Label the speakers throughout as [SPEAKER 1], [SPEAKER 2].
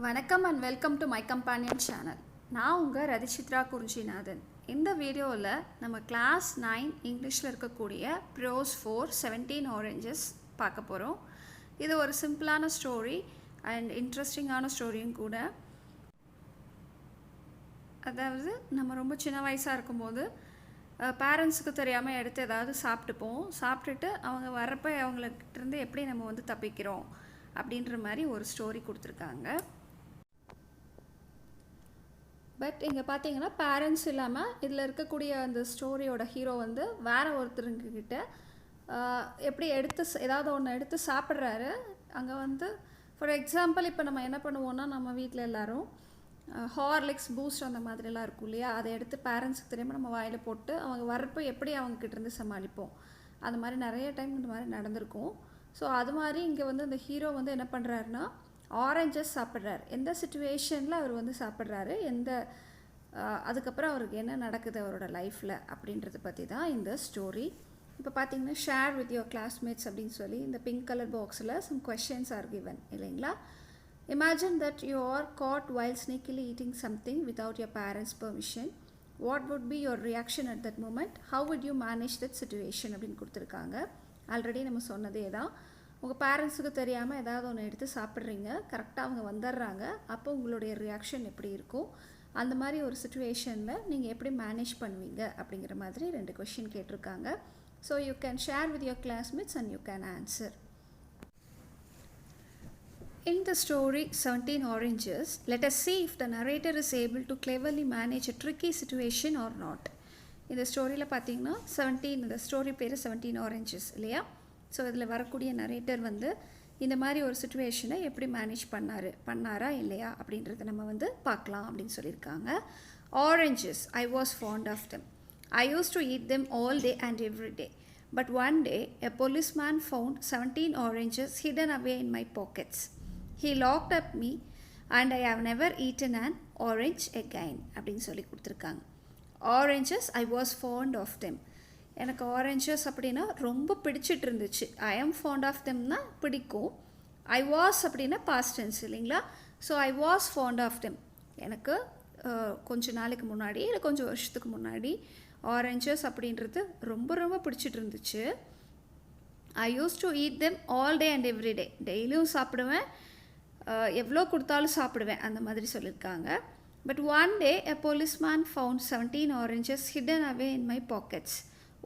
[SPEAKER 1] வணக்கம் and welcome to my companion channel. நான் உங்கள் ரதிசித்ரா குறிஞ்சிநாதன். இந்த வீடியோவில் நம்ம கிளாஸ் 9 இங்கிலீஷில் இருக்கக்கூடிய ப்ரோஸ் 4 17 ஆரஞ்சஸ் பார்க்க போகிறோம். இது ஒரு சிம்பிளான ஸ்டோரி அண்ட் இன்ட்ரெஸ்டிங்கான ஸ்டோரியும் கூட. அதாவது நம்ம ரொம்ப சின்ன வயசாக இருக்கும்போது பேரண்ட்ஸுக்கு தெரியாமல் எடுத்து ஏதாவது சாப்பிட்டுட்டு அவங்க வரப்போ அவங்கக்கிட்டேருந்து எப்படி நம்ம தப்பிக்கிறோம் அப்படின்ற மாதிரி ஒரு ஸ்டோரி கொடுத்துருக்காங்க. பட் இங்கே பார்த்தீங்கன்னா பேரண்ட்ஸ் இல்லாமல் இதில் இருக்கக்கூடிய அந்த ஸ்டோரியோட ஹீரோ வேறு ஒருத்தருங்கிட்ட எப்படி ஏதாவது ஒன்று எடுத்து சாப்பிட்றாரு. அங்கே ஃபார் எக்ஸாம்பிள் இப்போ நம்ம என்ன பண்ணுவோன்னா, நம்ம வீட்டில் எல்லோரும் ஹார்லிக்ஸ் பூஸ்ட் அந்த மாதிரிலாம் இருக்கும் இல்லையா, அதை எடுத்து பேரண்ட்ஸுக்கு தெரியாமல் நம்ம வாயில் போட்டு அவங்க வரப்போ எப்படி அவங்கக்கிட்டேருந்து சமாளிப்போம். அந்த மாதிரி நிறைய டைம் இந்த மாதிரி நடந்திருக்கும். ஸோ அது மாதிரி இங்கே இந்த ஹீரோ என்ன பண்ணுறாருன்னா, ஆரஞ்சஸ் சாப்பிட்றாரு. எந்த சிச்சுவேஷனில் அவர் சாப்பிட்றாரு, அதுக்கப்புறம் அவருக்கு என்ன நடக்குது அவரோட லைஃப்பில் அப்படின்றத பற்றி தான் இந்த ஸ்டோரி. இப்போ பார்த்தீங்கன்னா ஷேர் வித் யுவர் கிளாஸ்மேட்ஸ் அப்படின்னு சொல்லி இந்த பிங்க் கலர் பாக்ஸில் சம் கொஷின்ஸ் ஆர் கிவன் இல்லைங்களா. Imagine that you are caught while sneakily eating something without your parents permission. What would be your reaction at that moment? How would you manage that situation அப்படின்னு கொடுத்துருக்காங்க. Already நம்ம சொன்னதே தான். உங்கள் பேரண்ட்ஸுக்கு தெரியாமல் ஏதாவது ஒன்று எடுத்து சாப்பிட்றீங்க, கரெக்டாக அவங்க வந்துடுறாங்க, அப்போ உங்களுடைய ரியாக்ஷன் எப்படி இருக்கும், அந்த மாதிரி ஒரு சிச்சுவேஷனில் நீங்கள் எப்படி மேனேஜ் பண்ணுவீங்க அப்படிங்கிற மாதிரி 2 கொஷின் கேட்டிருக்காங்க. So you can share with your classmates and you can answer. In the story 17 Oranges, let us see if the narrator is able to cleverly manage a tricky situation or not. இந்த ஸ்டோரியில் பார்த்தீங்கன்னா 17, இந்த story பேர் 17 oranges இல்லையா. So இதில் வரக்கூடிய narrator இந்த மாதிரி ஒரு சுச்சுவேஷனை எப்படி மேனேஜ் பண்ணாரா இல்லையா அப்படின்றத நம்ம பார்க்கலாம் அப்படின்னு சொல்லியிருக்காங்க. Oranges, I was fond of them. I use to eat them all day and every day. But one day a policeman found 17 oranges hidden away in my pockets. He locked up me and I have never eaten an orange again அப்படின்னு சொல்லி கொடுத்துருக்காங்க. Oranges, I was fond of them. எனக்கு oranges அப்படின்னா ரொம்ப பிடிச்சிட்டு இருந்துச்சு. ஐ ஆம் font of தெம்னா பிடிக்கும். ஐ வாஸ் அப்படின்னா பாஸ்ட் டென்ஸ் இல்லைங்களா. So I was fond of them. எனக்கு கொஞ்சம் நாளைக்கு முன்னாடி இல்லை கொஞ்சம் வருஷத்துக்கு முன்னாடி ஆரஞ்சஸ் அப்படின்றது ரொம்ப ரொம்ப பிடிச்சிட்டு இருந்துச்சு. I use to eat them all day and every day. டெய்லியும் சாப்பிடுவேன், எவ்வளோ கொடுத்தாலும் சாப்பிடுவேன் அந்த மாதிரி சொல்லியிருக்காங்க. But one day a policeman found 17 oranges hidden away in my pockets.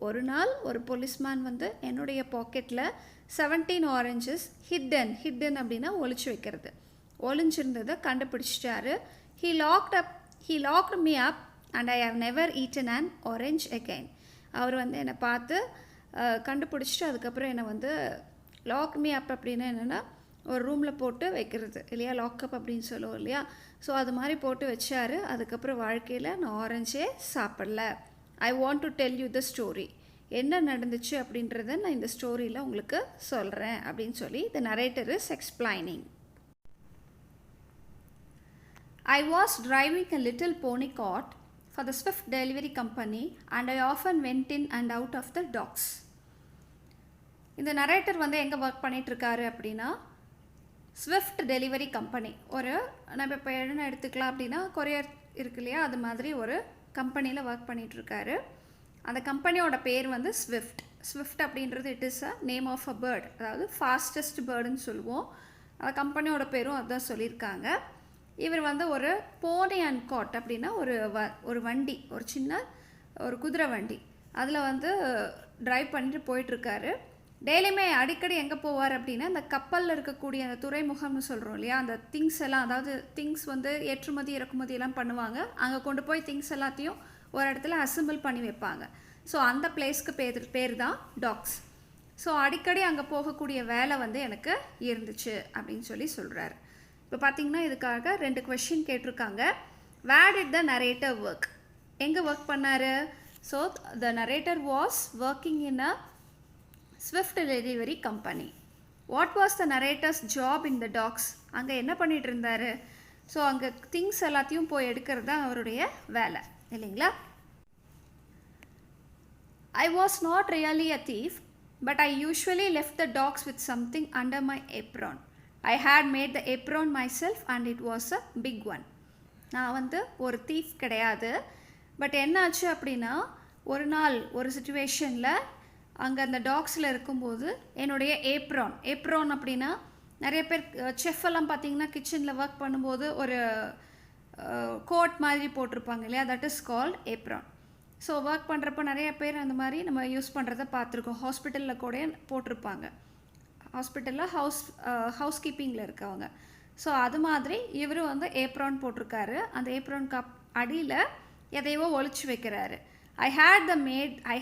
[SPEAKER 1] ஒரு நாள் ஒரு போலீஸ்மேன் என்னுடைய பாக்கெட்டில் 17 ஆரஞ்சஸ் ஹிடன் அப்படின்னா ஒளிச்சு வைக்கிறது, ஒளிஞ்சிருந்ததை கண்டுபிடிச்சிட்டாரு. He locked me up and I have never eaten an orange again. அவர் என்னை பார்த்து கண்டுபிடிச்சிட்டு அதுக்கப்புறம் என்னை லாக் மீ அப் அப்படின்னா என்னென்னா ஒரு ரூமில் போட்டு வைக்கிறது இல்லையா, லாக்அப் அப்படின்னு சொல்லுவோம் இல்லையா. ஸோ அது மாதிரி போட்டு வச்சார். அதுக்கப்புறம் வாழ்க்கையில் நான் ஆரஞ்சே சாப்பிடல. I want to tell you the story. என்ன நடந்துச்சு அப்படின்றத நான் இந்த ஸ்டோரியில் உங்களுக்கு சொல்கிறேன் அப்படின்னு சொல்லி த narrator is explaining. I was driving a little pony cart for the Swift delivery company and I often went in and out of the docks. இந்த நரேட்டர் எங்கே ஒர்க் பண்ணிகிட்ருக்காரு அப்படின்னா, ஸ்விஃப்ட் டெலிவரி கம்பெனி, நம்ம இப்போ என்ன எடுத்துக்கலாம் அப்படின்னா கொரியர் இருக்கு இல்லையா, அது மாதிரி ஒரு கம்பெனியில் ஒர்க் பண்ணிகிட்ருக்காரு. அந்த கம்பெனியோட பேர் ஸ்விஃப்ட் அப்படின்றது it is a name of a bird, அதாவது ஃபாஸ்டஸ்ட் பேர்டுன்னு சொல்லுவோம். அந்த கம்பெனியோட பேரும் அதுதான் சொல்லியிருக்காங்க. இவர் ஒரு போனி அண்ட் காட் அப்படின்னா ஒரு வண்டி, ஒரு சின்ன ஒரு குதிரை வண்டி, அதில் ட்ரைவ் பண்ணிட்டு போயிட்டுருக்காரு. டெய்லியுமே அடிக்கடி எங்கே போவார் அப்படின்னா, அந்த கப்பலில் இருக்கக்கூடிய அந்த துறைமுகம்னு சொல்கிறோம் இல்லையா, அந்த திங்ஸ் எல்லாம், அதாவது திங்ஸ் ஏற்றுமதி இறக்குமதி எல்லாம் பண்ணுவாங்க. அங்கே கொண்டு போய் திங்ஸ் எல்லாத்தையும் ஒரு இடத்துல அசம்பிள் பண்ணி வைப்பாங்க. ஸோ அந்த பிளேஸ்க்கு பேர் தான் டாக்ஸ். ஸோ அடிக்கடி அங்கே போகக்கூடிய வேலை எனக்கு இருந்துச்சு அப்படின்னு சொல்கிறாரு. இப்போ பார்த்தீங்கன்னா இதுக்காக 2 கொஷின் கேட்டிருக்காங்க. Where did the narrator work? எங்கே ஒர்க் பண்ணார்? So the narrator was working in a Swift delivery company. What was the narrator's job in the docks? அங்கே என்ன பண்ணிட்டு இருந்தார்? ஸோ அங்கே திங்ஸ் எல்லாத்தையும் போய் எடுக்கிறது தான் அவருடைய வேலை இல்லைங்களா. I was not really a thief, but I usually left the dogs with something under my apron. I had made the apron myself and it was a big one. நான் வந்து ஒரு தீஃப் கிடையாது. பட் என்னாச்சு அப்படின்னா, ஒரு நாள் ஒரு சுச்சுவேஷனில் அங்கே அந்த டாக்ஸில் இருக்கும்போது என்னுடைய ஏப்ரான் அப்படின்னா நிறைய பேர் செஃப்பெல்லாம் பார்த்தீங்கன்னா கிச்சனில் ஒர்க் பண்ணும்போது ஒரு கோட் மாதிரி போட்டிருப்பாங்க இல்லையா, that is called apron. So work பண்ணுறப்போ நிறைய பேர் அந்த மாதிரி நம்ம யூஸ் பண்ணுறத பார்த்துருக்கோம். ஹாஸ்பிட்டலில் கூட போட்டிருப்பாங்க, ஹாஸ்பிட்டலில் ஹவுஸ் கீப்பிங்கில் இருக்கவங்க. ஸோ அது மாதிரி இவர் வந்து ஏப்ரான் போட்டிருக்காரு. அந்த ஏப்ரான் அடியில் எதையோ ஒழிச்சு வைக்கிறாரு. I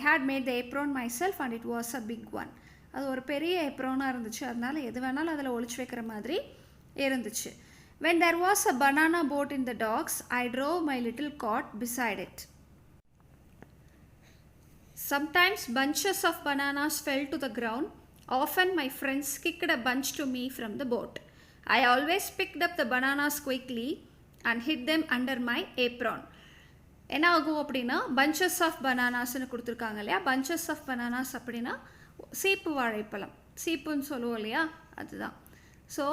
[SPEAKER 1] had made the apron myself and it was a big one. அது ஒரு பெரிய ஏப்ரானாக இருந்துச்சு, அதனால எது வேணாலும் அதில் ஒழிச்சு வைக்கிற மாதிரி இருந்துச்சு. When there was a banana boat in the docks, I drove my little cart beside it. Sometimes bunches of bananas fell to the ground. Often my friends kicked a bunch to me from the boat. I always picked up the bananas quickly and hid them under my apron. என்ன ஆகும் அப்படின்னா, punches of பனானாஸ்ன்னு கொடுத்துருக்காங்க இல்லையா. Punches of bananas அப்படின்னா சீப்பு வாழைப்பழம், சீப்புன்னு சொல்லுவோம் இல்லையா, அதுதான். ஸோ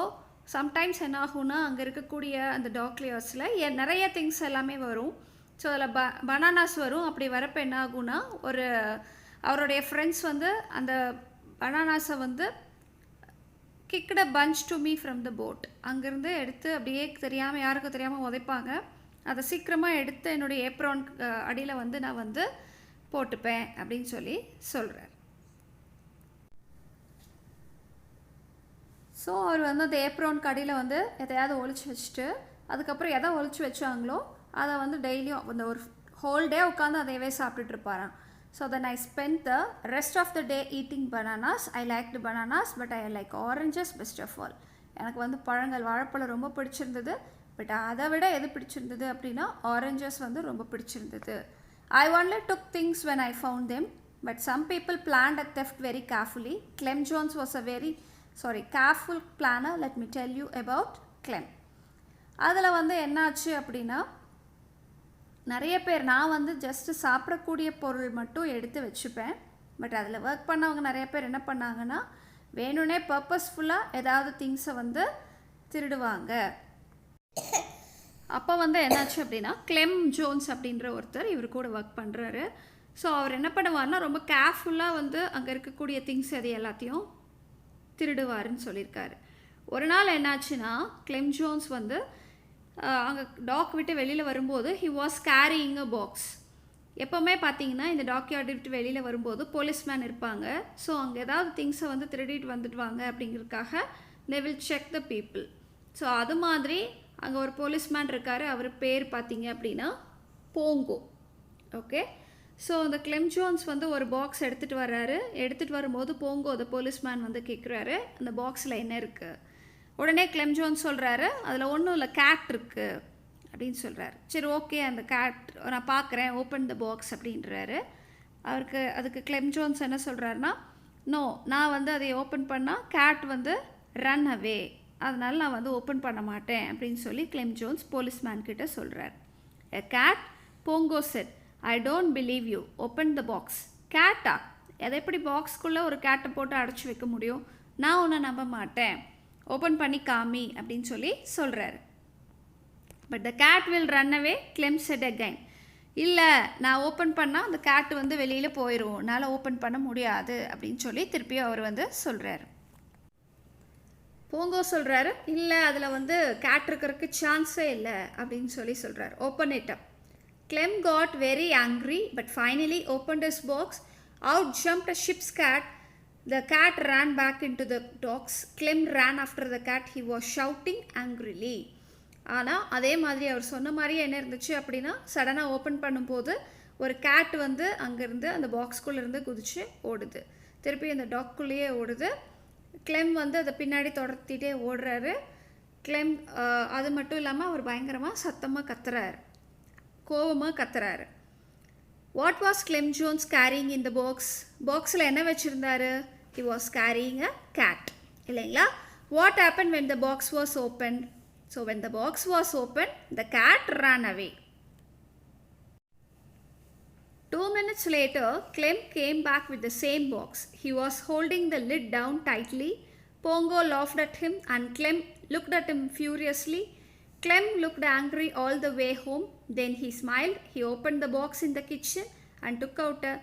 [SPEAKER 1] சம்டைம்ஸ் என்ன ஆகும்னா, அங்கே இருக்கக்கூடிய அந்த டாக்லியர்ஸில் நிறைய திங்ஸ் எல்லாமே வரும். ஸோ அதில் பனானாஸ் வரும். அப்படி வரப்போ என்ன ஆகும்னா, அவருடைய ஃப்ரெண்ட்ஸ் வந்து அந்த பனானாஸை வந்து kicked a punch to me from the boat, அங்கேருந்து எடுத்து அப்படியே தெரியாமல், யாருக்கும் தெரியாமல் உதைப்பாங்க. அதை சீக்கிரமாக எடுத்து என்னுடைய ஏப்ரான் அடியில் வந்து நான் வந்து போட்டுப்பேன் அப்படின்னு சொல்லி சொல்கிறார். ஸோ அவர் வந்து அந்த ஏப்ரானுக்கு அடியில் வந்து எதையாவது ஒழிச்சு வச்சுட்டு, அதுக்கப்புறம் எதை ஒழிச்சு வச்சாங்களோ அதை வந்து டெய்லியும் அந்த ஒரு ஹோல் டே உட்காந்து அதையவே சாப்பிட்டுட்டு இருப்பாராம். So then I spend the rest of the day eating bananas. I like bananas but I like oranges best of all. எனக்கு வந்து பழங்கள், வாழைப்பழம் ரொம்ப பிடிச்சிருந்தது. பட் அதை விட எது பிடிச்சிருந்தது அப்படின்னா ஆரஞ்சஸ் வந்து ரொம்ப பிடிச்சிருந்தது. I only took things when I found them, but some people planned a theft very carefully. Clem Jones was a very careful planner. Let me tell you about Clem. அதில் வந்து என்னாச்சு அப்படின்னா, நிறைய பேர், நான் வந்து ஜஸ்ட்டு சாப்பிடக்கூடிய பொருள் மட்டும் எடுத்து வச்சுப்பேன். பட் அதில் ஒர்க் பண்ணவங்க நிறைய பேர் என்ன பண்ணாங்கன்னா, வேணும்னே பர்பஸ்ஃபுல்லாக ஏதாவது திங்ஸை வந்து திருடுவாங்க. அப்போ வந்து என்னாச்சு அப்படின்னா, கிளெம் ஜோன்ஸ் அப்படின்ற ஒருத்தர் இவர் கூட ஒர்க் பண்ணுறாரு. ஸோ அவர் என்ன பண்ணுவார்னா, ரொம்ப கேர்ஃபுல்லாக வந்து அங்கே இருக்கக்கூடிய திங்ஸ் அது எல்லாத்தையும் திருடுவாருன்னு சொல்லியிருக்காரு. ஒரு நாள் என்னாச்சுன்னா, கிளெம் ஜோன்ஸ் வந்து அங்கே டாக் விட்டு வெளியில் வரும்போது he was carrying a box. எப்போவுமே பார்த்தீங்கன்னா இந்த டாக்யார்டு விட்டு வெளியில் வரும்போது போலீஸ்மேன் இருப்பாங்க. ஸோ அங்கே ஏதாவது திங்ஸை வந்து திருடிட்டு வந்துடுவாங்க அப்படிங்கிறதுக்காக they will check the people. So அது மாதிரி அங்கே ஒரு போலீஸ்மேன் இருக்கார். அவர் பேர் பார்த்தீங்க அப்படின்னா போங்கோ. ஓகே, ஸோ அந்த கிளெம் ஜோன்ஸ் வந்து ஒரு பாக்ஸ் எடுத்துகிட்டு வர்றாரு. எடுத்துகிட்டு வரும்போது போங்கோ அந்த போலீஸ்மேன் வந்து கேட்குறாரு, அந்த பாக்ஸில் என்ன இருக்குது. உடனே கிளெம் ஜோன்ஸ் சொல்கிறாரு, அதில் ஒன்றும் இல்லை, கேட் இருக்குது அப்படின்னு சொல்கிறாரு. சரி, ஓகே, அந்த கேட் நான் பார்க்குறேன், ஓப்பன் த பாக்ஸ் அப்படின்றாரு. அதுக்கு கிளெம் ஜோன்ஸ் என்ன சொல்கிறாருன்னா, நோ, நான் வந்து அதை ஓப்பன் பண்ணால் கேட் வந்து ரன் அவே, அதனால் நான் வந்து ஓப்பன் பண்ண மாட்டேன் அப்படின்னு சொல்லி கிளெம் ஜோன்ஸ் போலீஸ்மேன் கிட்ட சொல்கிறார். A cat, Bongo said, I don't believe you, open the box. கேட்டா? எதை எப்படி பாக்ஸ்க்குள்ளே ஒரு கேட்டை போட்டு அடைச்சி வைக்க முடியும்? நான் உன்னை நம்ப மாட்டேன், ஓப்பன் பண்ணி காமி அப்படின்னு சொல்லி சொல்கிறாரு. But the gate will run away, Clem set again. இல்லை, நான் ஓப்பன் பண்ணால் அந்த கேட்டு வந்து வெளியில் போயிடும், என்னால் ஓப்பன் பண்ண முடியாது அப்படின்னு சொல்லி திருப்பியும் அவர் வந்து சொல்கிறாரு. போங்கோ சொல்கிறாரு, இல்லை, அதில் வந்து கேட் இருக்கிறதுக்கு சான்ஸே இல்லை அப்படின்னு சொல்லி சொல்கிறார். Open it up. Clem got very angry but finally opened his box. Out jumped a ship's cat. The cat ran back into the docks. Clem ran after the cat. He was shouting angrily. ஆனால் அதே மாதிரி அவர் சொன்ன மாதிரியே என்ன இருந்துச்சு அப்படின்னா, சடனாக open பண்ணும்போது ஒரு கேட் வந்து அங்கேருந்து அந்த பாக்ஸ்குள்ளேருந்து குதிச்சு ஓடுது. திருப்பி அந்த டாக்குள்ளேயே ஓடுது. கிளெம் வந்து அதை பின்னாடி தொடர்த்திட்டே ஓடுறாரு. கிளெம் அது மட்டும் இல்லாமல் அவர் பயங்கரமாக சத்தமாக கத்துறாரு, கோபமாக கத்துறாரு. What was Clem Jones carrying in the box? பாக்ஸில் என்ன வச்சுருந்தாரு? He was carrying a cat. இல்லைங்களா? What happened when the box was opened? So when the box was opened, the cat ran away. 2 minutes later, Clem came back with the same box. He was holding the lid down tightly. Pongo laughed at him and Clem looked at him furiously. Clem looked angry all the way home. Then he smiled. He opened the box in the kitchen and took out a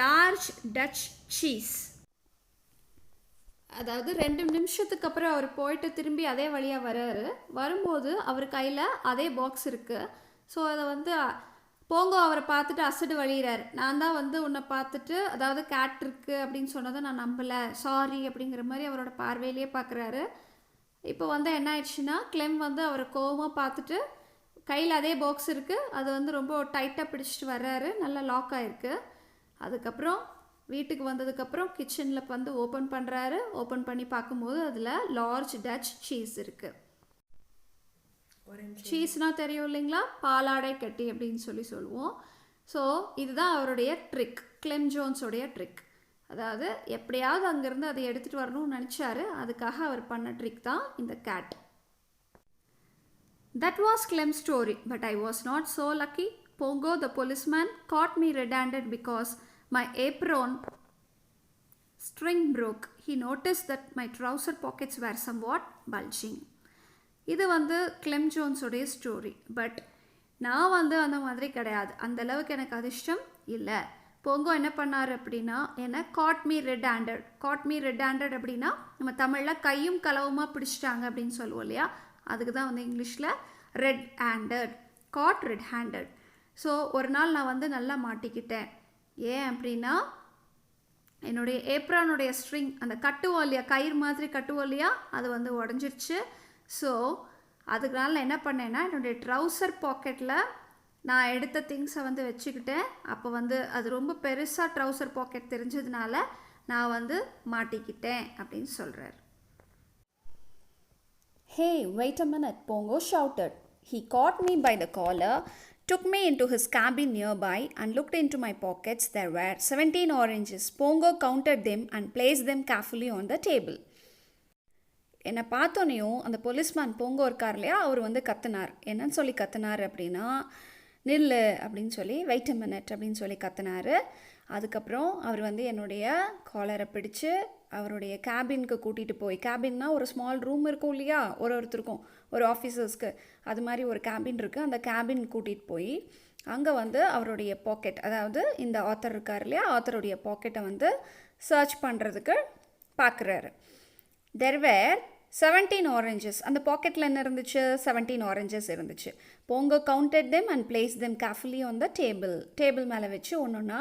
[SPEAKER 1] large Dutch cheese. அதாவது 2 நிமிஷத்துக்கு அப்புறம் அவர் போயிட்டு திரும்பி அதே வழியாக வராரு. வரும்போது அவர் கையில் அதே பாக்ஸ் இருக்குது. ஸோ அதை வந்து போங்கோ அவரை பார்த்துட்டு அசடு வழிகிறார். நான் தான் வந்து உன்னை பார்த்துட்டு அதாவது கேட் இருக்குது அப்படின்னு சொன்னதை நான் நம்பலை, சாரி அப்படிங்கிற மாதிரி அவரோட பார்வையிலேயே பார்க்குறாரு. இப்போ வந்து என்ன ஆயிடுச்சுன்னா கிளெம் வந்து அவரை கோவமாக பார்த்துட்டு கையில் அதே பாக்ஸ் இருக்குது, அது வந்து ரொம்ப டைட்டாக பிடிச்சிட்டு வர்றாரு, நல்லா லாக் ஆகிருக்கு. அதுக்கப்புறம் வீட்டுக்கு வந்ததுக்கப்புறம் கிச்சனில் வந்து ஓப்பன் பண்ணுறாரு. ஓப்பன் பண்ணி பார்க்கும்போது அதில் லார்ஜ் டச் சீஸ் இருக்குது. சீஸ்னால் தெரியும் இல்லைங்களா, பாலாடை கட்டி அப்படின்னு சொல்லுவோம். ஸோ இதுதான் அவருடைய ட்ரிக், கிளெம் ஜோன்ஸோடைய ட்ரிக். அதாவது எப்படியாவது அங்கேருந்து அதை எடுத்துகிட்டு வரணும்னு நினச்சாரு, அதுக்காக அவர் பண்ண ட்ரிக் தான் இந்த gate. That was Clem's story, but I was not so lucky. Pongo the policeman caught me red-handed because my apron string broke. He noticed that my trouser pockets were somewhat bulging. இது வந்து Clem ஜோன்ஸோடைய story. But நான் வந்து அந்த மாதிரி கிடையாது, அந்தளவுக்கு எனக்கு அதிர்ஷ்டம் இல்லை. போங்கோ என்ன பண்ணார் அப்படின்னா என்ன caught me red handed. Caught me red handed அப்படின்னா நம்ம தமிழில் கையும் களவுமாக பிடிச்சிட்டாங்க அப்படின்னு சொல்லுவோம் இல்லையா, அதுக்கு தான் வந்து இங்கிலீஷில் red handed, caught red handed. So ஒரு நாள் நான் வந்து நல்லா மாட்டிக்கிட்டேன். ஏன் அப்படின்னா என்னுடைய ஏப்ரானுடைய ஸ்ட்ரிங், அந்த கட்டுவோம் இல்லையா, கயிறு மாதிரி கட்டுவோம் இல்லையா, அது வந்து உடஞ்சிருச்சு. ஸோ அதுக்குனால நான் என்ன பண்ணேன்னா என்னுடைய ட்ரௌசர் பாக்கெட்டில் நான் எடுத்த திங்ஸை வந்து வச்சுக்கிட்டேன். அப்போ வந்து அது ரொம்ப பெருசாக ட்ரௌசர் பாக்கெட் தெரிஞ்சதுனால நான் வந்து மாட்டிக்கிட்டேன் அப்படின்னு சொல்கிறார்.
[SPEAKER 2] Hey, wait a minute, Pongo shouted. He caught me by the collar, took me into his cabin nearby and looked into my pockets. There were 17 oranges. Pongo counted them and placed them carefully on the table. என்னை பார்த்தோன்னையும் அந்த policeman போங்கோ இருக்கார் இல்லையா, அவர் வந்து கத்துனார். என்னன்னு சொல்லி கத்துனார் அப்படின்னா நில்லு அப்படின்னு சொல்லி, வெயிட் அ மினிட் அப்படின்னு சொல்லி கத்துனார். அதுக்கப்புறம் அவர் வந்து என்னுடைய காலரை பிடிச்சு அவருடைய கேபினுக்கு கூட்டிகிட்டு போய், கேபின்னா ஒரு ஸ்மால் ரூம் இருக்கும் இல்லையா ஒருத்தருக்கும், ஒரு ஆஃபீஸர்ஸ்க்கு, அது மாதிரி ஒரு கேபின் இருக்குது, அந்த கேபின் கூட்டிகிட்டு போய் அங்கே வந்து அவருடைய பாக்கெட், அதாவது இந்த ஆத்தர் இருக்கார் இல்லையா, ஆத்தருடைய பாக்கெட்டை வந்து சர்ச் பண்ணுறதுக்கு பார்க்குறாரு. There were 17 oranges. அந்த பாக்கெட்டில் என்ன இருந்துச்சு, 17 oranges இருந்துச்சு. Bongo counted them and placed them carefully on the table மேலே வச்சு ஒன்றுன்னா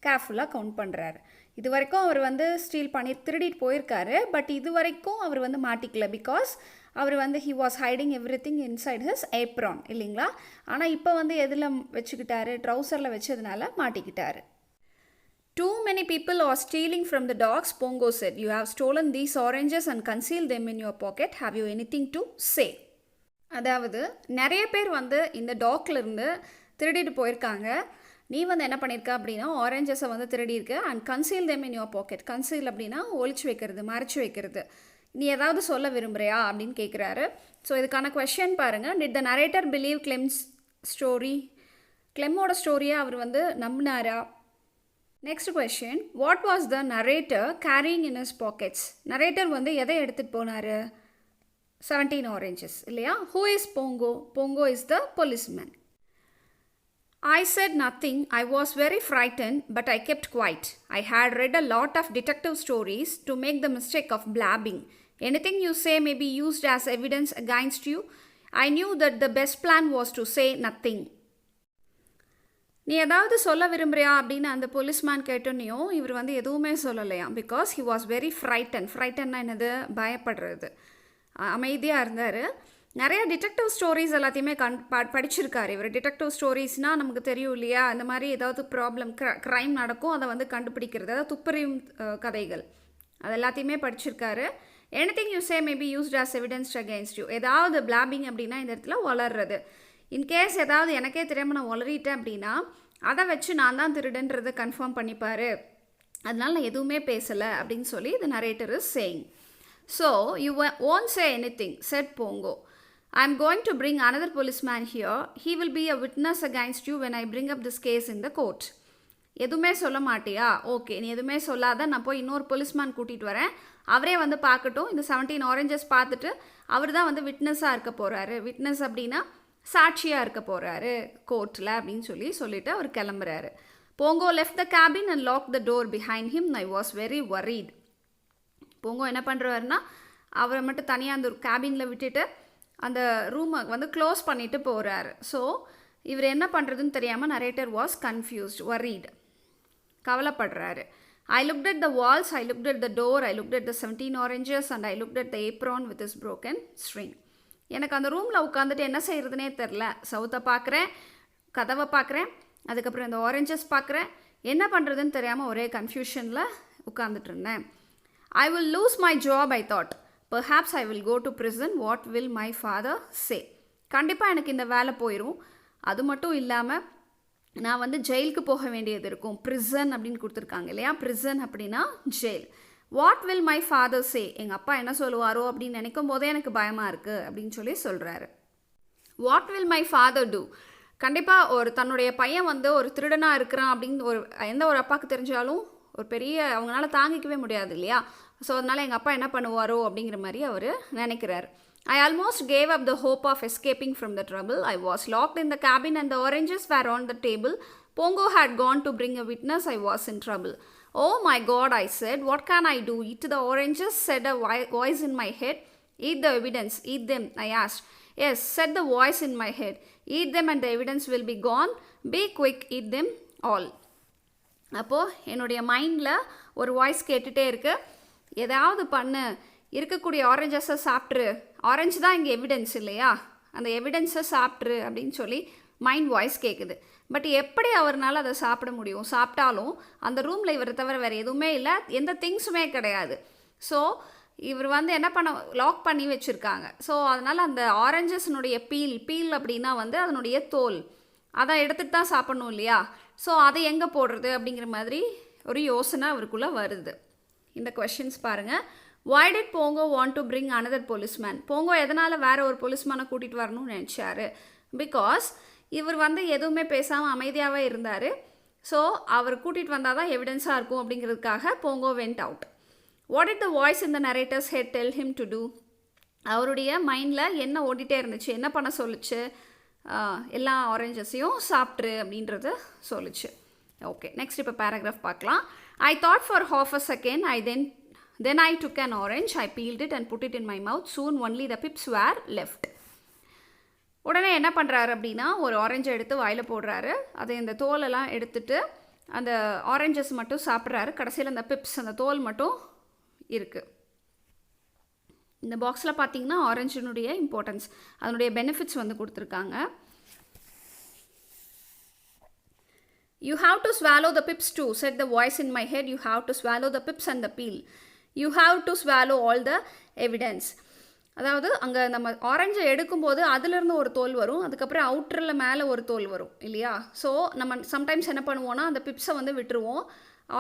[SPEAKER 2] கேர்ஃபுல்லாக கவுண்ட் பண்ணுறாரு. இது வரைக்கும் அவர் வந்து ஸ்டீல் பண்ணி திருடிட்டு போயிருக்காரு, பட் இது வரைக்கும் அவர் வந்து மாட்டிக்கல. பிகாஸ் அவர் வந்து he was hiding every thing inside his apron இல்லைங்களா. ஆனால் இப்போ வந்து எதில் வச்சுக்கிட்டாரு, ட்ரௌசரில் வச்சதுனால மாட்டிக்கிட்டாரு. Too many people are stealing from the dogs, Pongo said. You have stolen these oranges and concealed them in your pocket. Have you anything to say? அதாவது நிறைய பேர் வந்து இந்த டாக்லேருந்து திருடிட்டு போயிருக்காங்க. நீ வந்து என்ன பண்ணியிருக்க அப்படின்னா ஆரஞ்சஸை வந்து திருடியிருக்க and conceal them in your pocket. Conceal அப்படின்னா ஒழிச்சு வைக்கிறது, மறைச்சி வைக்கிறது. நீ ஏதாவது சொல்ல விரும்புகிறியா அப்படின்னு கேட்குறாரு. ஸோ இதுக்கான கொஷின் பாருங்கள். Did the narrator believe Clem's story? கிளெம்மோட ஸ்டோரியை அவர் வந்து நம்பினாரா? Next question, what was the narrator carrying in his pockets? Narrator வந்து எதை எடுத்துகிட்டு போனார்? 17 oranges இல்லையா. Who is Bongo? Bongo is the policeman. I said nothing. I was very frightened, but I kept quiet. I had read a lot of detective stories to make the mistake of blabbing. Anything you say may be used as evidence against you. I knew that the best plan was to say nothing. நீ ஏதாவது சொல்ல விரும்புறியா அப்படின்னு அந்த policeman கேட்டோன்னையும் இவர் வந்து எதுவுமே சொல்லலையாம். Because he was very ஃப்ரைட்டன்னா என்னது, பயப்படுறது. அமைதியாக இருந்தார். நிறைய டிடெக்டிவ் ஸ்டோரிஸ் எல்லாத்தையுமே படிச்சிருக்காரு இவர். டிடெக்டிவ் ஸ்டோரிஸ்னால் நமக்கு தெரியும் இல்லையா, இந்த மாதிரி ஏதாவது ப்ராப்ளம் க்ரைம் நடக்கும், அதை வந்து கண்டுபிடிக்கிறது, அதாவது துப்பறியும் கதைகள், அது எல்லாத்தையுமே படிச்சிருக்காரு. Anything you say may be used as evidence against you. ஏதாவது பிளாபிங் அப்படின்னா இந்த இடத்துல வளர்றது. இன்கேஸ் ஏதாவது எனக்கே தெரியாமல் நான் வளரிட்டேன் அப்படின்னா அதை வச்சு நான் தான் திருடன்றதை கன்ஃபார்ம் பண்ணிப்பார். அதனால் நான் எதுவுமே பேசலை அப்படின்னு சொல்லி the narrator is saying. So, you won't say anything, said Pongo. I am going to bring another policeman here. He will be a witness against you when I bring up this case in the court. எதுவுமே சொல்ல மாட்டியா? Okay, நீ எதுவுமே சொல்லாத, நான் போய் இன்னொரு policeman கூட்டிகிட்டு வரேன்,
[SPEAKER 1] அவரே வந்து பார்க்கட்டும், இந்த 17 ஆரஞ்சஸ் பார்த்துட்டு அவர் தான் வந்து விட்னஸாக இருக்க போகிறாரு. விட்னஸ் அப்படின்னா சாட்சியாக இருக்க போகிறாரு கோர்ட்டில் அப்படின்னு சொல்லிட்டு அவர் கிளம்புறாரு. போங்கோ left the cabin and locked the door behind him. I was very worried. போங்கோ என்ன பண்ணுறாருன்னா அவரை மட்டும் தனியாக அந்த கேபினில் விட்டுட்டு அந்த ரூமை வந்து க்ளோஸ் பண்ணிவிட்டு போகிறாரு. ஸோ இவர் என்ன பண்ணுறதுன்னு தெரியாமல் narrator was confused, worried, கவலைப்படுறாரு. I looked at the walls, I looked at the door, I looked at the 17 oranges and I looked at the apron with its broken string. எனக்கு அந்த ரூமில் உட்காந்துட்டு என்ன செய்கிறதுனே தெரில. சவுத்தை பார்க்குறேன், கதவை பார்க்குறேன், அதுக்கப்புறம் இந்த ஆரஞ்சஸ் பார்க்குறேன், என்ன பண்ணுறதுன்னு தெரியாமல் ஒரே கன்ஃபியூஷனில் உட்காந்துட்டு இருந்தேன். I will lose my job, I thought. Perhaps I will go to prison. What will my father say? கண்டிப்பாக எனக்கு இந்த வேலை போயிடும். அது மட்டும் இல்லாமல் நான் வந்து ஜெயிலுக்கு போக வேண்டியது இருக்கும். ப்ரிசன் அப்படின்னு கொடுத்துருக்காங்க இல்லையா, ப்ரிசன் அப்படின்னா ஜெயில். What will my father say, எங்கள் அப்பா என்ன சொல்லுவாரோ அப்படின்னு நினைக்கும் போதே எனக்கு பயமாக இருக்குது அப்படின்னு சொல்கிறாரு. What will my father do, கண்டிப்பாக தன்னுடைய பையன் வந்து ஒரு திருடனாக இருக்கிறான் அப்படின்னு எந்த ஒரு அப்பாவுக்கு தெரிஞ்சாலும் ஒரு பெரிய அவங்களால தாங்கிக்கவே முடியாது இல்லையா. ஸோ அதனால் எங்கள் அப்பா என்ன பண்ணுவாரோ அப்படிங்கிற மாதிரி அவர் நினைக்கிறார். I almost gave up the hope of escaping from the trouble. I was locked in the cabin and the oranges were on the table. Pongo had gone to bring a witness. I was in trouble. Oh my God, I said. What can I do? Eat the oranges, said a voice in my head. Eat the evidence. Eat them, I asked. Yes, said the voice in my head. Eat them and the evidence will be gone. Be quick, eat them all. அப்போது என்னுடைய மைண்டில் ஒரு voice கேட்டுகிட்டே இருக்கு, ஏதாவது பண்ணு, இருக்கக்கூடிய ஆரஞ்சஸை சாப்பிட்ரு, orange தான் இங்கே எவிடன்ஸ் இல்லையா, அந்த எவிடன்ஸை சாப்பிட்ரு அப்படின்னு மைண்ட் வாய்ஸ் கேட்குது. பட் எப்படி அவரால் அதை சாப்பிட முடியும்? சாப்பிட்டாலும் அந்த ரூமில் இவரை தவிர வேறு எதுவுமே இல்லை, எந்த திங்ஸுமே கிடையாது. ஸோ இவர் வந்து என்ன பண்ண, லாக் பண்ணி வச்சுருக்காங்க. ஸோ அதனால் அந்த ஆரஞ்சஸினுடைய பீல் அப்படின்னா வந்து அதனுடைய தோல், அதை எடுத்துகிட்டு தான் சாப்பிடணும் இல்லையா. ஸோ அதை எங்கே போடுறது அப்படிங்கிற மாதிரி ஒரு யோசனை அவருக்குள்ளே வருது. இந்த கொஷின்ஸ் பாருங்கள். Why did Pongo want to bring another policeman? போங்கோ எதனால் வேறு ஒரு போலீஸ்மேனை கூட்டிகிட்டு வரணும்னு நினச்சாரு? பிகாஸ் இவர் வந்து எதுவுமே பேசாமல் அமைதியாகவே இருந்தார். ஸோ அவர் கூட்டிகிட்டு வந்தால் தான் எவிடன்ஸாக இருக்கும் அப்படிங்கிறதுக்காக Bongo went out. What did the voice in the narrator's head tell him to do? அவருடைய மைண்டில் என்ன ஓடிட்டே இருந்துச்சு, என்ன பண்ண சொல்லுச்சு? எல்லா ஆரஞ்சஸையும் சாப்பிட்ரு அப்படின்றத சொல்லுச்சு. ஓகே, நெக்ஸ்ட் இப்போ பேராகிராஃப் பார்க்கலாம். I thought for half a second. Then I took an orange. I peeled it and put it in my mouth. Soon only the pips were left. உடனே என்ன பண்ணுறாரு அப்படின்னா ஒரு ஆரஞ்சை எடுத்து வாயில் போடுறாரு. அதை இந்த தோலெல்லாம் எடுத்துட்டு அந்த ஆரஞ்சஸ் மட்டும் சாப்பிட்றாரு. கடைசியில் அந்த பிப்ஸ், அந்த தோல் மட்டும் இருக்குது. இந்த பாக்ஸில் பார்த்தீங்கன்னா ஆரஞ்சினுடைய இம்பார்ட்டன்ஸ், அதனுடைய பெனிஃபிட்ஸ் வந்து கொடுத்துருக்காங்க. You have to swallow the pips too, said the voice in my head. You have to swallow the pips and the peel. You have to swallow all the evidence. அதாவது அங்கே நம்ம ஆரஞ்சை எடுக்கும்போது அதுலேருந்து ஒரு தோல் வரும், அதுக்கப்புறம் அவுட்டரில் மேலே ஒரு தோல் வரும் இல்லையா. ஸோ நம்ம சம்டைம்ஸ் என்ன பண்ணுவோன்னா அந்த பிப்ஸை வந்து விட்டுருவோம்,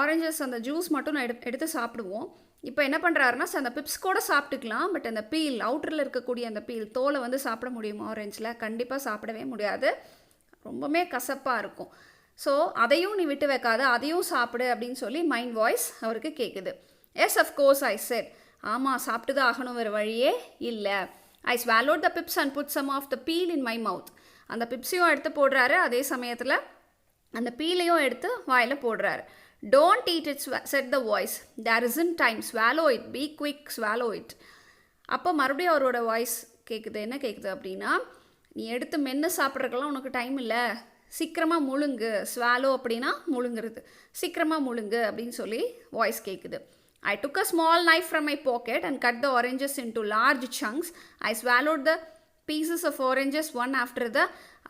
[SPEAKER 1] ஆரஞ்சஸ் அந்த ஜூஸ் மட்டும் எடுத்து சாப்பிடுவோம். இப்போ என்ன பண்ணுறாருன்னா அந்த பிப்ஸ் கூட சாப்பிட்டுக்கலாம், பட் அந்த பீல், அவுட்டரில் இருக்கக்கூடிய அந்த பீல் தோலை வந்து சாப்பிட முடியுமா ஆரஞ்சில்? கண்டிப்பாக சாப்பிடவே முடியாது, ரொம்பவே கசப்பாக இருக்கும். ஸோ அதையும் நீ விட்டு வைக்காத, அதையும் சாப்பிடு அப்படின்னு மைண்ட் வாய்ஸ் அவருக்கு கேட்குது. எஸ் அஃப்கோர்ஸ் ஐ செட், ஆமாம் சாப்பிட்டு தான் ஆகணும், வேறு வழியே இல்லை. I swallowed the pips and put some of the peel in my mouth. அந்த பிப்ஸையும் எடுத்து போடுறாரு, அதே சமயத்தில் அந்த பீலையும் எடுத்து வாயில் போடுறாரு. Don't eat it, said the voice. There isn't time, swallow it, be quick, swallow it. அப்போ மறுபடியும் அவரோட வாய்ஸ் கேட்குது. என்ன கேட்குது அப்படின்னா, நீ எடுத்து மென்று சாப்பிட்றதுக்கெல்லாம் உனக்கு டைம் இல்லை, சீக்கிரமாக முழுங்கு. ஸ்வாலோ அப்படின்னா முழுங்குறது, சீக்கிரமாக முழுங்கு அப்படின்னு வாய்ஸ் கேட்குது. I took a small knife from my pocket and cut the oranges into large chunks. I swallowed the pieces of oranges one after the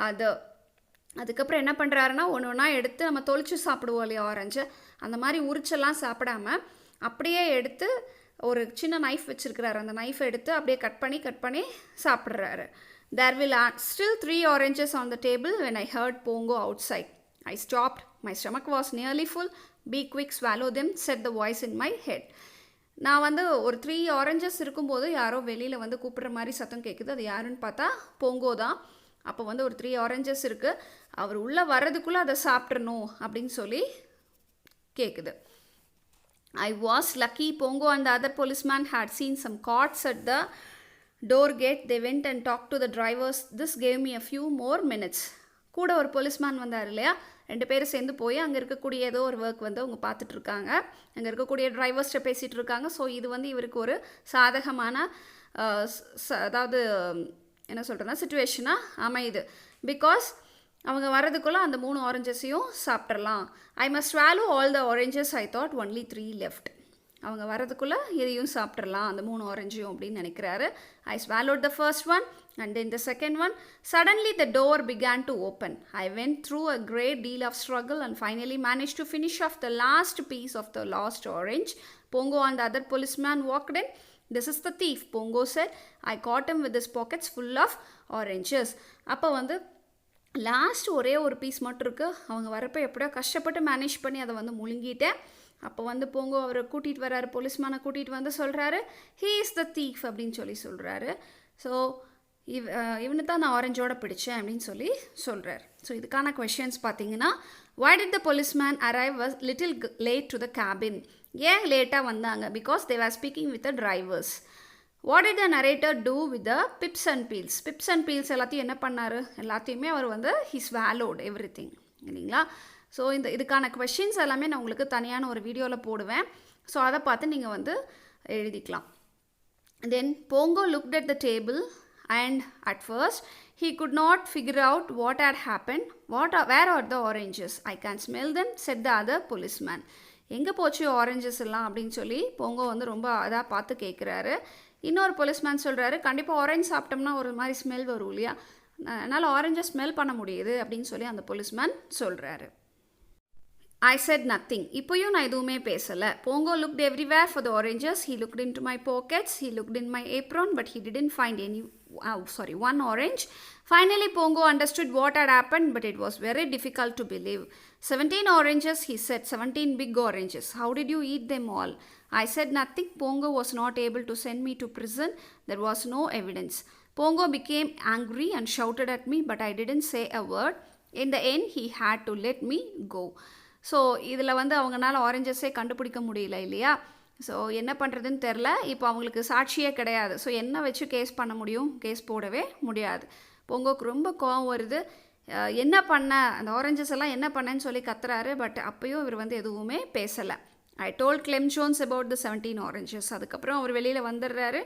[SPEAKER 1] other. அதுக்கப்புறம் என்ன பண்ணுறாருன்னா ஒன்று ஒன்றா எடுத்து நம்ம தொளிச்சு சாப்பிடுவோம் இல்லையா ஆரஞ்சு, அந்த மாதிரி உரிச்செல்லாம் சாப்பிடாம அப்படியே எடுத்து ஒரு சின்ன நைஃப் வச்சுருக்கிறாரு, அந்த நைஃபை எடுத்து அப்படியே கட் பண்ணி சாப்பிட்றாரு. There will still 3 oranges on the table when I heard Pongo outside. I stopped. My stomach was nearly full. Be quick, swallow them, said the voice in my head. நான் வந்து ஒரு 3 oranges இருக்கும்போது யாரோ வெளியில் வந்து கூப்பிட்ற மாதிரி சத்தம் கேட்குது. அது யாருன்னு பார்த்தா போங்கோ தான். அப்போ வந்து ஒரு 3 ஆரஞ்சஸ் இருக்குது, அவர் உள்ளே வர்றதுக்குள்ளே அதை சாப்பிட்றணும் அப்படின்னு கேட்குது. I was lucky. Pongo and the other policeman had seen some carts at the door gate. They went and talked to the drivers. This gave me a few more minutes. கூட ஒரு policeman வந்தார் இல்லையா, 2 பேரும் சேர்ந்து போய் அங்கே இருக்கக்கூடிய ஏதோ ஒரு ஒர்க் வந்து அவங்க பார்த்துட்ருக்காங்க, அங்கே இருக்கக்கூடிய டிரைவர்ஸ்ட்டை பேசிகிட்டு இருக்காங்க. ஸோ இது வந்து இவருக்கு ஒரு சாதகமான அதாவது என்ன சொல்கிறேன்னா சிச்சுவேஷனாக அமையுது. பிகாஸ் அவங்க வரதுக்குள்ளே அந்த 3 ஆரஞ்சஸையும் சாப்பிட்றலாம். I must swallow all the oranges. I thought only 3 left. அவங்க வரதுக்குள்ளே எதையும் சாப்பிட்றலாம் அந்த 3 ஆரஞ்சையும் அப்படின்னு நினைக்கிறாரு. I swallowed the first one and then the second one. Suddenly the door began to open. I went through a great deal of struggle and finally managed to finish off the last piece of the lost orange. Pongo and the other policeman walked in. This is the thief, Pongo said. I caught him with his pockets full of oranges. அப்போ வந்து last ஒரே ஒரு piece மட்டும் இருக்குது. அவங்க வரப்போ எப்படியோ கஷ்டப்பட்டு மேனேஜ் பண்ணி அதை வந்து முழுங்கிட்டேன். அப்போ வந்து போங்கோ அவரை கூட்டிகிட்டு வர்றாரு, போலீஸ்மேனை கூட்டிகிட்டு வந்து சொல்கிறாரு, ஹீ இஸ் த தீஃப் அப்படின்னு சொல்கிறாரு. ஸோ இவனு தான் நான் ஆரஞ்சோட பிடிச்சேன் அப்படின்னு சொல்கிறார். ஸோ இதுக்கான கொஷின்ஸ் பார்த்தீங்கன்னா, why did the policeman arrive a little late to the cabin? ஏன் லேட்டாக வந்தாங்க? Because they were speaking with the drivers. What did the narrator do with the pips and peels? Pips and peels எல்லாத்தையும் என்ன பண்ணார்? எல்லாத்தையுமே அவர் வந்து he swallowed everything இல்லைங்களா? So இதுக்கான கொஷின்ஸ் எல்லாமே நான் உங்களுக்கு தனியான ஒரு வீடியோவில் போடுவேன். ஸோ அதை பார்த்து நீங்கள் வந்து எழுதிக்கலாம். தென் Pongo looked at the table and at first he could not figure out what had happened. Where are the oranges? I can smell them, said the other policeman. எங்கே போச்சு ஆரஞ்சஸ் எல்லாம் அப்படின்னு சொல்லி போங்கோ வந்து ரொம்ப அதாக பார்த்து கேட்குறாரு. இன்னொரு போலீஸ்மேன் சொல்கிறாரு, கண்டிப்பாக ஆரஞ்சு சாப்பிட்டோம்னா ஒரு மாதிரி ஸ்மெல் வரும் இல்லையா, அதனால் ஆரஞ்சை ஸ்மெல் பண்ண முடியுது அப்படின்னு சொல்லி அந்த போலீஸ்மேன் சொல்கிறாரு. I said nothing. இப்போயும் நான் எதுவுமே பேசலை. Pongo looked everywhere for the oranges. He looked into my pockets. He looked in my apron, but he didn't find one orange. Finally, Pongo understood what had happened, but it was very difficult to believe. 17 oranges, he said. 17 big oranges. How did you eat them all? I said nothing. Pongo was not able to send me to prison. There was no evidence. Pongo became angry and shouted at me, but I didn't say a word. In the end, he had to let me go. So இதில் வந்து அவங்களால ஆரஞ்சஸே கண்டுபிடிக்க முடியல இல்லையா. So என்ன பண்ணுறதுன்னு தெரில. இப்போ அவங்களுக்கு சாட்சியே கிடையாது. ஸோ என்ன வச்சு கேஸ் பண்ண முடியும்? கேஸ் போடவே முடியாது. பொங்கோக்கு ரொம்ப கோவம் வருது. என்ன பண்ண, அந்த ஆரஞ்சஸ் எல்லாம் என்ன பண்ணேன்னு சொல்லி கத்துறாரு. பட் அப்போயும் இவர் வந்து எதுவுமே பேசலை. I told Clem Jones about the 17 oranges. அதுக்கப்புறம் அவர் வெளியில் வந்துடுறாரு.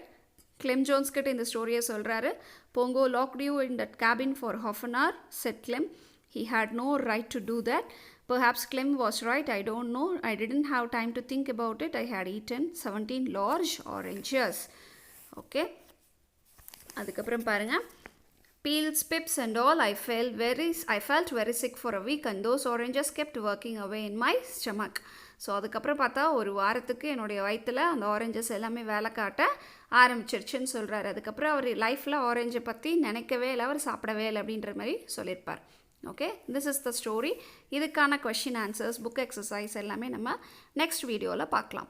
[SPEAKER 1] கிளெம் ஜோன்ஸ் கிட்ட இந்த ஸ்டோரியை சொல்கிறாரு. Pongo locked you in that cabin for half an hour, said Clem. He had no right to do that. Perhaps Clem was right, I don't know. I didn't have time to think about it. I had eaten 17 large oranges. Okay. அதுக்கப்புறம் பாருங்க, peels, pips and all, I felt very sick for a week and those oranges kept working away in my stomach. So அதுக்கப்புறம் பார்த்தா ஒரு வாரத்துக்கு என்னுடைய வயிற்றில் அந்த oranges எல்லாமே வேலை காட்ட ஆரம்பிச்சிருச்சுன்னு சொல்கிறாரு. அதுக்கப்புறம் அவர் லைஃப்பில் ஆரஞ்சை பற்றி நினைக்கவே இல்லை, அவர் சாப்பிடவே இல்லை அப்படின்ற மாதிரி சொல்லியிருப்பார். Okay, this is the story. இதுக்கான கொஷின் ஆன்சர்ஸ், புக் எக்ஸசைஸ் எல்லாமே நம்ம நெக்ஸ்ட் வீடியோவில் பார்க்கலாம்.